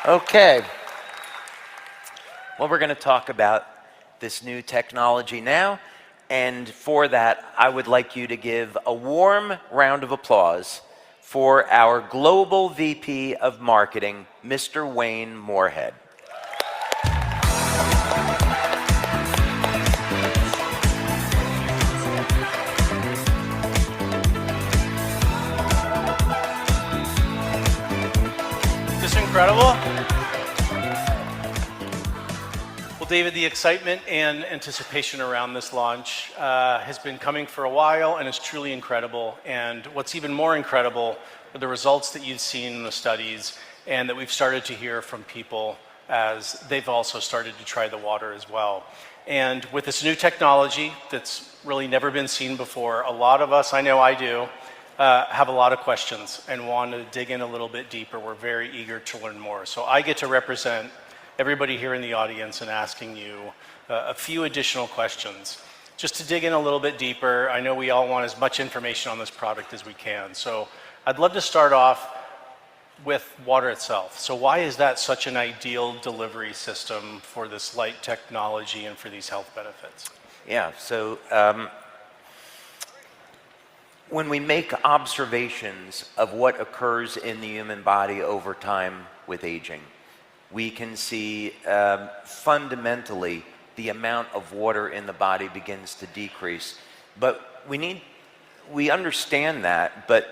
Okay. Well, we're going to talk about this new technology now. And for that, I would like you to give a warm round of applause for our Global VP of Marketing, Mr. Wayne Moorhead. Is this incredible? Well, David, the excitement and anticipation around this launch has been coming for a while and is truly incredible. And what's even more incredible are the results that you've seen in the studies and that we've started to hear from people as they've also started to try the water as well. And with this new technology that's really never been seen before, a lot of us, I know I do, have a lot of questions and want to dig in a little bit deeper. We're very eager to learn more. So I get to represent everybody here in the audience and asking you a few additional questions. Just to dig in a little bit deeper, I know we all want as much information on this product as we can. So I'd love to start off with water itself. So why is that such an ideal delivery system for this light technology and for these health benefits? Yeah, so when we make observations of what occurs in the human body over time with aging, we can see fundamentally the amount of water in the body begins to decrease. But we understand that, but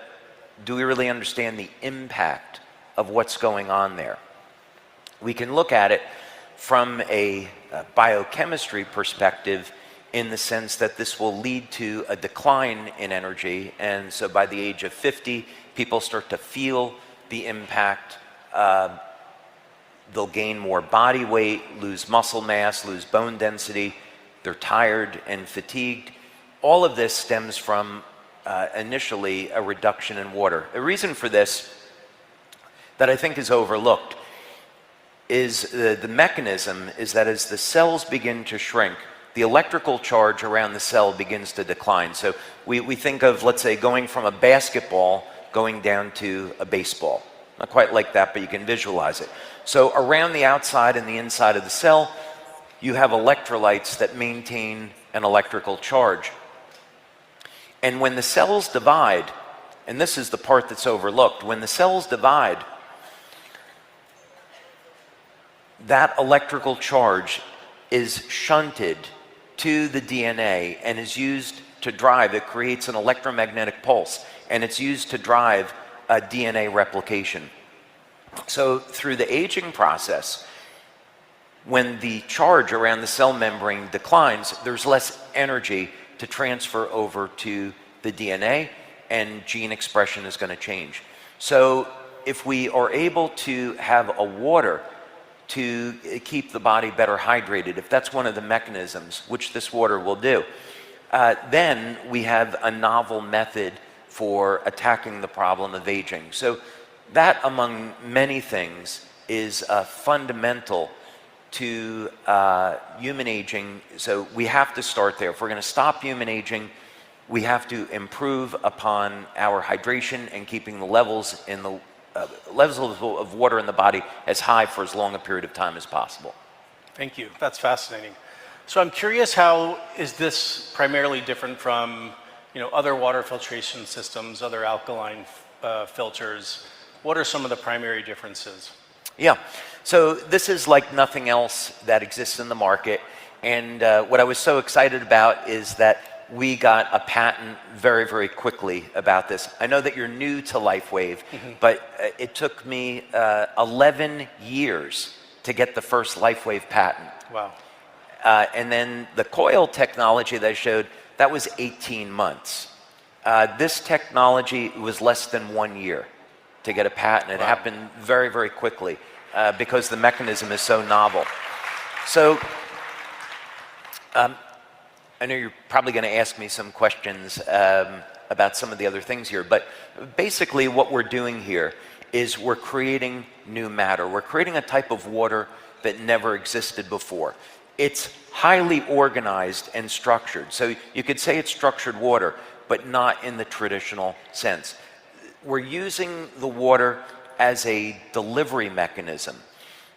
do we really understand the impact of what's going on there? We can look at it from a biochemistry perspective in the sense that this will lead to a decline in energy. And so by the age of 50, people start to feel the impact. They'll gain more body weight, lose muscle mass, lose bone density. They're tired and fatigued. All of this stems from initially a reduction in water. A reason for this that I think is overlooked is the mechanism is that as the cells begin to shrink, the electrical charge around the cell begins to decline. So we think of, let's say, going from a basketball going down to a baseball. Not quite like that, but you can visualize it. So around the outside and the inside of the cell, you have electrolytes that maintain an electrical charge. And when the cells divide, and this is the part that's overlooked, when the cells divide, that electrical charge is shunted to the DNA and is used to drive, it creates an electromagnetic pulse, and it's used to drive DNA replication. So through the aging process, when the charge around the cell membrane declines, there's less energy to transfer over to the DNA, and gene expression is going to change. So if we are able to have a water to keep the body better hydrated, if that's one of the mechanisms, which this water will do, then we have a novel method for attacking the problem of aging. So that, among many things, is fundamental to human aging. So we have to start there. If we're going to stop human aging, we have to improve upon our hydration and keeping the levels of water in the body as high for as long a period of time as possible. Thank you. That's fascinating. So I'm curious, how is this primarily different from other water filtration systems, other alkaline filters? What are some of the primary differences? Yeah, so this is like nothing else that exists in the market. And what I was so excited about is that we got a patent very, very quickly about this. I know that you're new to Lifewave, but it took me 11 years to get the first Lifewave patent. Wow. And then the coil technology that I showed, that was 18 months. This technology was less than 1 year to get a patent. It happened very, very quickly because the mechanism is so novel. So I know you're probably going to ask me some questions about some of the other things here, but basically what we're doing here is we're creating new matter. We're creating a type of water that never existed before. It's highly organized and structured. So you could say it's structured water, but not in the traditional sense. We're using the water as a delivery mechanism.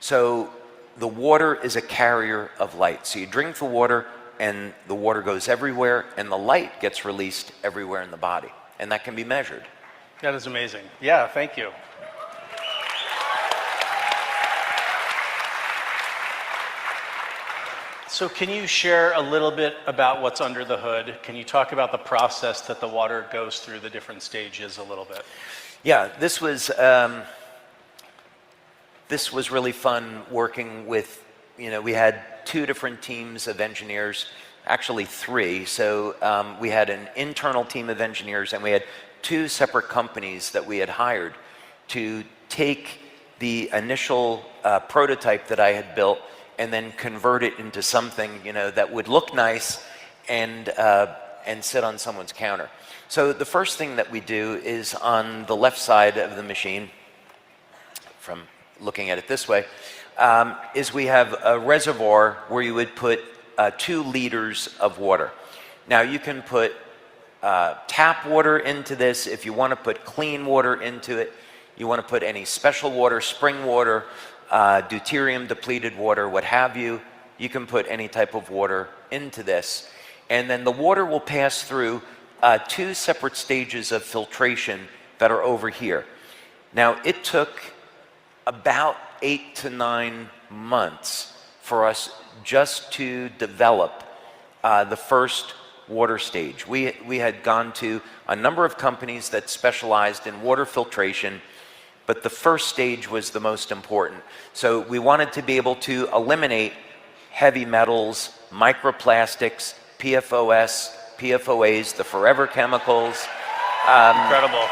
So the water is a carrier of light. So you drink the water, and the water goes everywhere, and the light gets released everywhere in the body. And that can be measured. That is amazing. Yeah, thank you. So can you share a little bit about what's under the hood? Can you talk about the process that the water goes through, the different stages a little bit? Yeah, this was really fun working with, we had 2 different teams of engineers, actually 3. So we had an internal team of engineers, and we had 2 separate companies that we had hired to take the initial prototype that I had built and then convert it into something, that would look nice and sit on someone's counter. So the first thing that we do is on the left side of the machine, from looking at it this way, is we have a reservoir where you would put 2 liters of water. Now you can put tap water into this. If you want to put clean water into it, you want to put any special water, spring water, deuterium depleted water, what have you, you can put any type of water into this. And then the water will pass through 2 separate stages of filtration that are over here. Now, it took about 8 to 9 months for us just to develop the first water stage. We had gone to a number of companies that specialized in water filtration, but the first stage was the most important. So we wanted to be able to eliminate heavy metals, microplastics, PFOS, PFOAs, the forever chemicals. Incredible.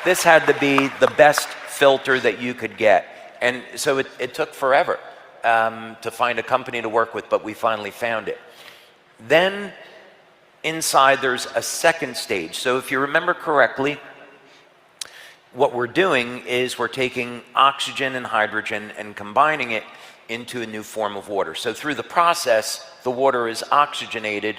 This had to be the best filter that you could get. And so it took forever to find a company to work with, but we finally found it. Then inside there's a second stage. So if you remember correctly, what we're doing is we're taking oxygen and hydrogen and combining it into a new form of water. So through the process, the water is oxygenated,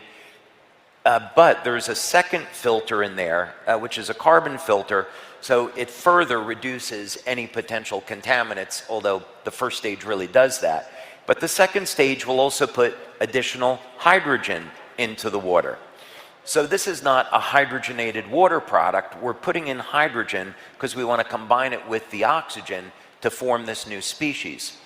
but there's a second filter in there, which is a carbon filter, so it further reduces any potential contaminants, although the first stage really does that. But the second stage will also put additional hydrogen into the water. So this is not a hydrogenated water product. We're putting in hydrogen because we want to combine it with the oxygen to form this new species.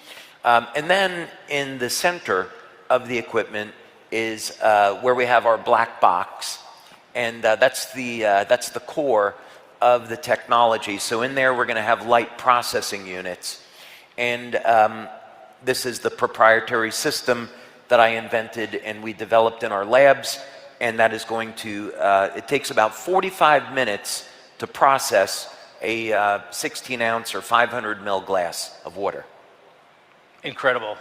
And then in the center of the equipment is where we have our black box, and that's the core of the technology. So in there we're going to have light processing units, and this is the proprietary system that I invented and we developed in our labs. And that is going to, it takes about 45 minutes to process a 16-ounce or 500 ml glass of water. Incredible.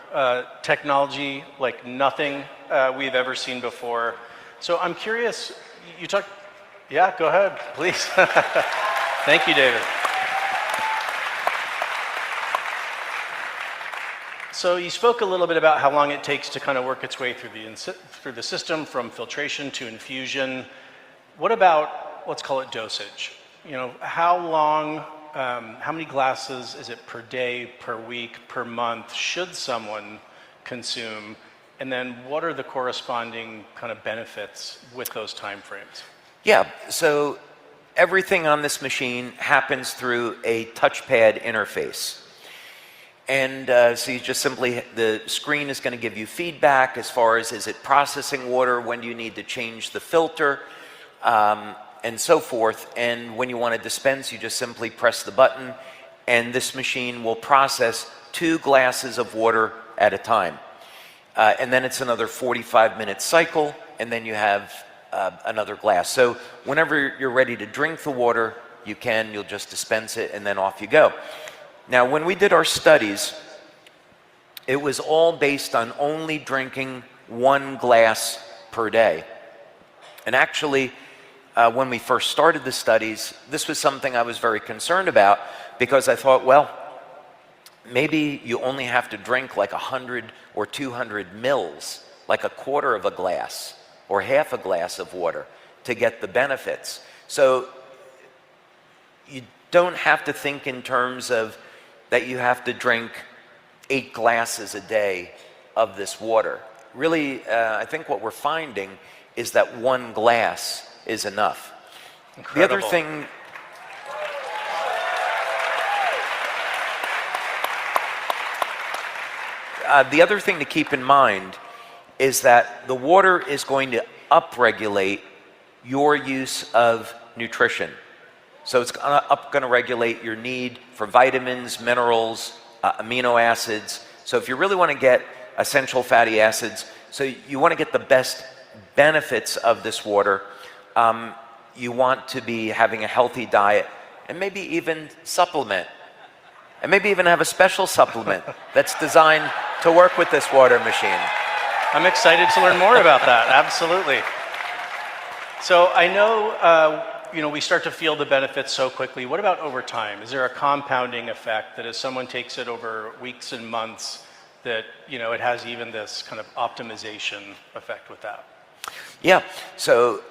Technology like nothing we've ever seen before. So I'm curious, you talk, yeah, go ahead, please. Thank you, David. So you spoke a little bit about how long it takes to kind of work its way through the system, from filtration to infusion. What about, let's call it dosage? How long, how many glasses is it per day, per week, per month should someone consume? And then what are the corresponding kind of benefits with those time frames? Yeah, so everything on this machine happens through a touchpad interface. And so you just simply, the screen is going to give you feedback as far as, is it processing water, when do you need to change the filter, and so forth. And when you want to dispense, you just simply press the button, and this machine will process 2 glasses of water at a time. And then it's another 45-minute cycle, and then you have another glass. So whenever you're ready to drink the water, you'll just dispense it, and then off you go. Now, when we did our studies, it was all based on only drinking 1 glass per day. And actually, when we first started the studies, this was something I was very concerned about, because I thought, well, maybe you only have to drink like 100 or 200 mils, like a quarter of a glass or half a glass of water to get the benefits. So you don't have to think in terms of that you have to drink 8 glasses a day of this water. Really, I think what we're finding is that 1 glass is enough. Incredible. The other thing to keep in mind is that the water is going to upregulate your use of nutrition. So it's going to regulate your need for vitamins, minerals, amino acids. So if you really want to get essential fatty acids, so you want to get the best benefits of this water, you want to be having a healthy diet and maybe even supplement. And maybe even have a special supplement that's designed to work with this water machine. I'm excited to learn more about that, absolutely. So I know, we start to feel the benefits so quickly. What about over time? Is there a compounding effect that as someone takes it over weeks and months, that it has even this kind of optimization effect with that? Yeah, so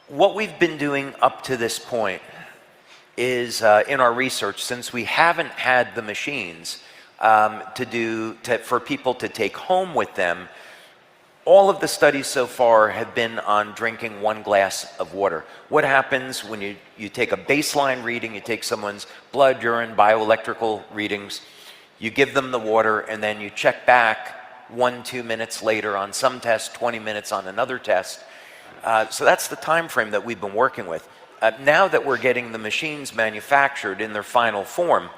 what we've been doing up to this point is in our research, since we haven't had the machines for people to take home with them, all of the studies so far have been on drinking 1 glass of water. What happens when you take a baseline reading, you take someone's blood, urine, bioelectrical readings, you give them the water, and then you check back 1-2 minutes later on some test, 20 minutes on another test. So that's the time frame that we've been working with. Now that we're getting the machines manufactured in their final form,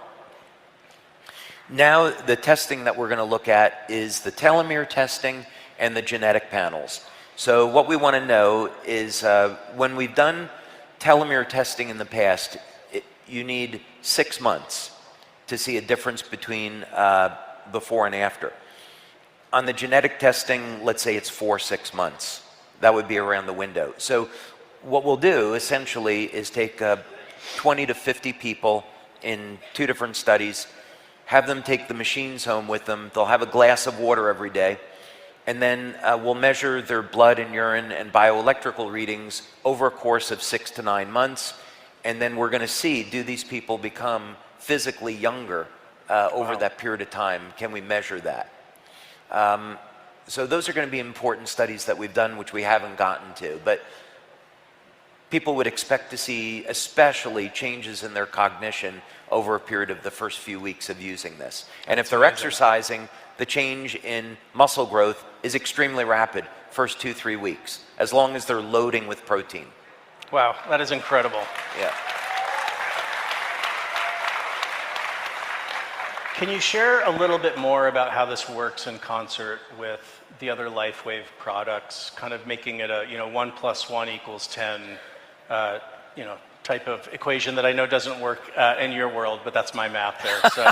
now the testing that we're going to look at is the telomere testing and the genetic panels. So what we want to know is when we've done telomere testing in the past, you need 6 months to see a difference between before and after. On the genetic testing, let's say it's 4-6 months. That would be around the window. So what we'll do essentially is take 20 to 50 people in 2 different studies, have them take the machines home with them. They'll have a glass of water every day, and then we'll measure their blood and urine and bioelectrical readings over a course of 6 to 9 months, and then we're going to see, do these people become physically younger over that period of time? Can we measure that? So those are going to be important studies that we've done, which we haven't gotten to, but people would expect to see especially changes in their cognition over a period of the first few weeks of using this. And if they're exercising, the change in muscle growth is extremely rapid, first 2-3 weeks, as long as they're loading with protein. Wow, that is incredible. Yeah. Can you share a little bit more about how this works in concert with the other Lifewave products, kind of making it a 1 + 1 = 10 type of equation that I know doesn't work in your world, but that's my math there. So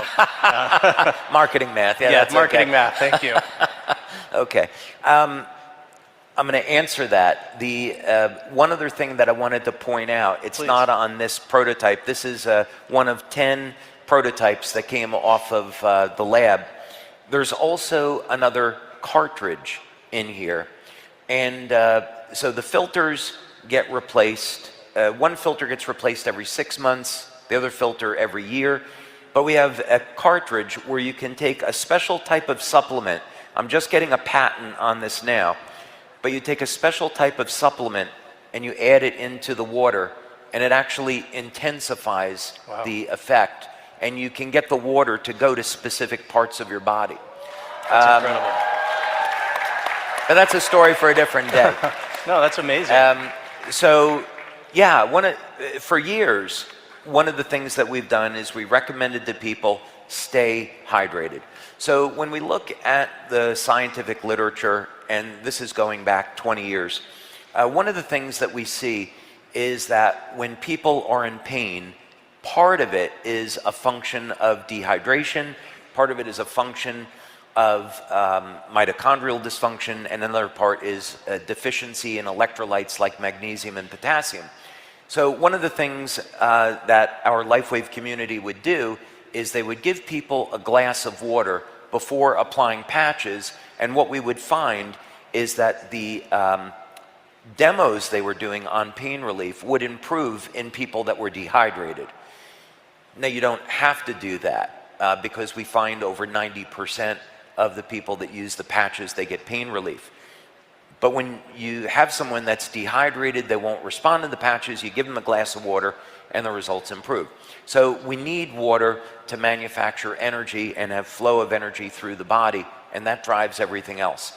marketing math. Yeah, that's marketing math. Thank you. Okay. I'm going to answer that. The one other thing that I wanted to point out, it's Please. Not on this prototype. This is one of 10 prototypes that came off of the lab. There's also another cartridge in here. And so the filters get replaced. One filter gets replaced every 6 months, the other filter every year. But we have a cartridge where you can take a special type of supplement. I'm just getting a patent on this now. But you take a special type of supplement and you add it into the water, and it actually intensifies the effect. And you can get the water to go to specific parts of your body. That's incredible. But that's a story for a different day. No, that's amazing. So, yeah, for years, one of the things that we've done is we recommended to people stay hydrated. So when we look at the scientific literature, and this is going back 20 years, one of the things that we see is that when people are in pain, part of it is a function of dehydration, part of it is a function of mitochondrial dysfunction, and another part is a deficiency in electrolytes like magnesium and potassium. So one of the things that our Lifewave community would do is they would give people a glass of water before applying patches, and what we would find is that the demos they were doing on pain relief would improve in people that were dehydrated. Now, you don't have to do that, because we find over 90% of the people that use the patches, they get pain relief. But when you have someone that's dehydrated, they won't respond to the patches, you give them a glass of water and the results improve. So we need water to manufacture energy and have flow of energy through the body, and that drives everything else.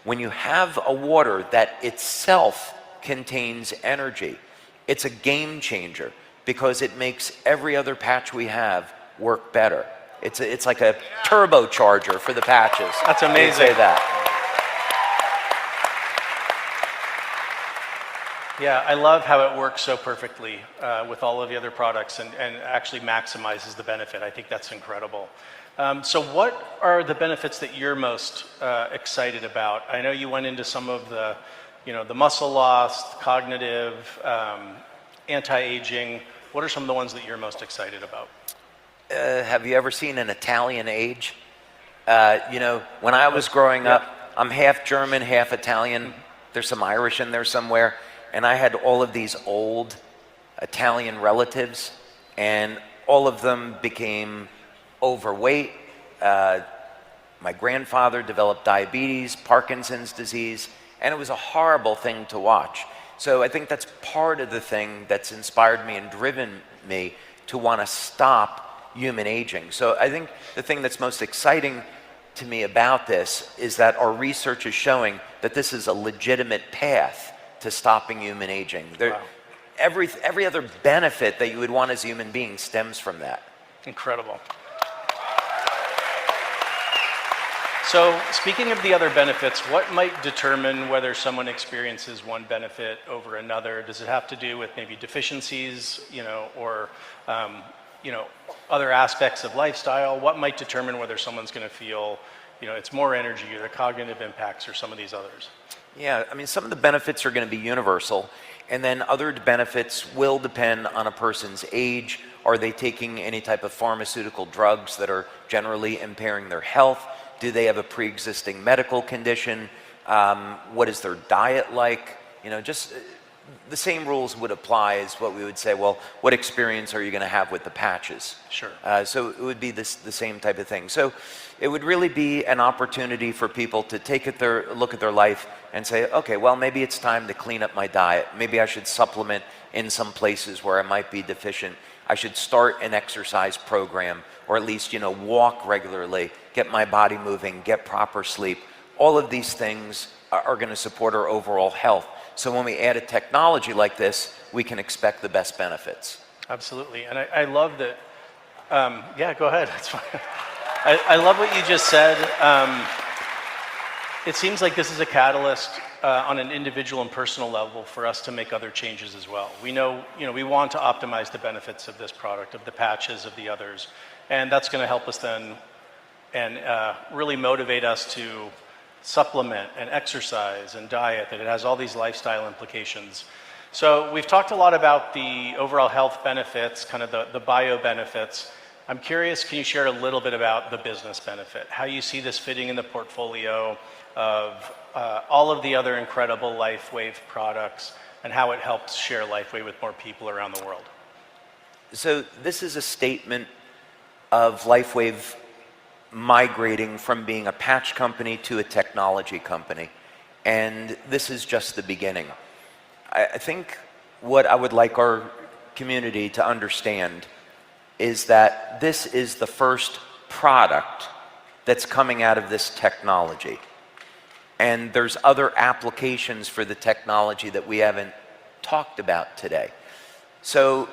When you have a water that itself contains energy, it's a game changer because it makes every other patch we have work better. It's like a turbocharger for the patches. That's amazing. I would say that. Yeah, I love how it works so perfectly with all of the other products and actually maximizes the benefit. I think that's incredible. So what are the benefits that you're most excited about? I know you went into some of the, the muscle loss, cognitive, anti-aging. What are some of the ones that you're most excited about? Have you ever seen an Italian age? When I was growing up, I'm half German, half Italian. There's some Irish in there somewhere. And I had all of these old Italian relatives, and all of them became overweight. My grandfather developed diabetes, Parkinson's disease, and it was a horrible thing to watch. So I think that's part of the thing that's inspired me and driven me to want to stop human aging. So I think the thing that's most exciting to me about this is that our research is showing that this is a legitimate path to stopping human aging. Wow. Every other benefit that you would want as a human being stems from that. Incredible. So speaking of the other benefits, what might determine whether someone experiences one benefit over another? Does it have to do with maybe deficiencies, or other aspects of lifestyle? What might determine whether someone's going to feel, it's more energy or the cognitive impacts or some of these others? Yeah, I mean, some of the benefits are going to be universal, and then other benefits will depend on a person's age. Are they taking any type of pharmaceutical drugs that are generally impairing their health? Do they have a pre-existing medical condition? What is their diet like? Just the same rules would apply as what we would say, well, what experience are you going to have with the patches? Sure. So it would be the same type of thing. So it would really be an opportunity for people to look at their life and say, okay, well, maybe it's time to clean up my diet. Maybe I should supplement in some places where I might be deficient. I should start an exercise program, or at least, walk regularly, get my body moving, get proper sleep. All of these things are going to support our overall health. So when we add a technology like this, we can expect the best benefits. Absolutely. And I love that. Yeah, go ahead. That's fine. I love what you just said. It seems like this is a catalyst on an individual and personal level for us to make other changes as well. We know, we want to optimize the benefits of this product, of the patches, of the others. And that's going to help us then and really motivate us to supplement and exercise and diet, that it has all these lifestyle implications. So we've talked a lot about the overall health benefits, kind of the bio benefits. I'm curious, can you share a little bit about the business benefit? How you see this fitting in the portfolio of all of the other incredible Lifewave products, and how it helps share Lifewave with more people around the world? So this is a statement of Lifewave migrating from being a patch company to a technology company. And this is just the beginning. I think what I would like our community to understand is that this is the first product that's coming out of this technology. And there's other applications for the technology that we haven't talked about today. So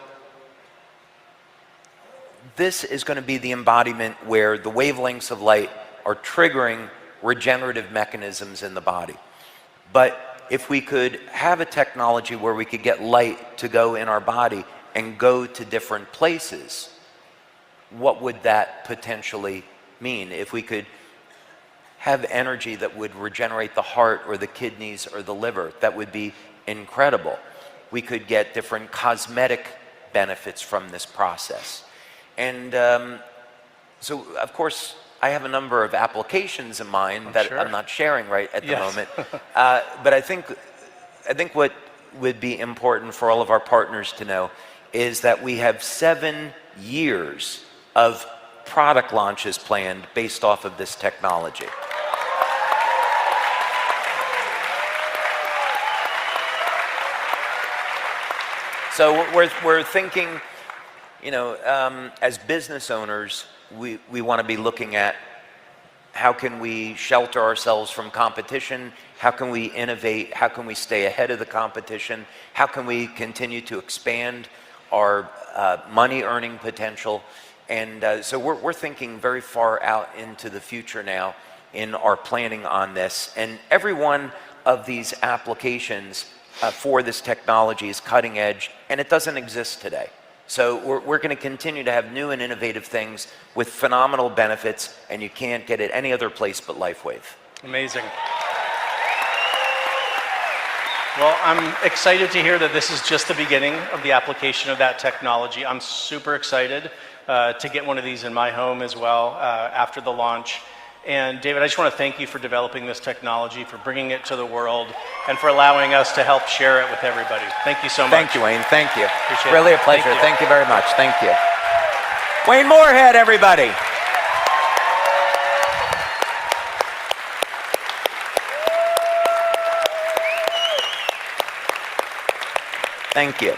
this is going to be the embodiment where the wavelengths of light are triggering regenerative mechanisms in the body. But if we could have a technology where we could get light to go in our body and go to different places, what would that potentially mean? If we could have energy that would regenerate the heart or the kidneys or the liver, that would be incredible. We could get different cosmetic benefits from this process. And so, of course, I have a number of applications in mind that I'm not sharing right at the moment. But I think what would be important for all of our partners to know is that we have 7 years of product launches planned based off of this technology. So we're thinking, you know, as business owners, we want to be looking at how can we shelter ourselves from competition, how can we innovate, how can we stay ahead of the competition, how can we continue to expand our money earning potential. And so we're thinking very far out into the future now in our planning on this. And every one of these applications for this technology is cutting edge, and it doesn't exist today. So we're going to continue to have new and innovative things with phenomenal benefits, and you can't get it any other place but Lifewave. Amazing. Well, I'm excited to hear that this is just the beginning of the application of that technology. I'm super excited to get one of these in my home as well after the launch. And David, I just want to thank you for developing this technology, for bringing it to the world, and for allowing us to help share it with everybody. Thank you so much. Thank you, Wayne. Thank you. Appreciate really it. a pleasure. Thank you Thank you very much. Thank you. Wayne Moorhead, everybody. Thank you.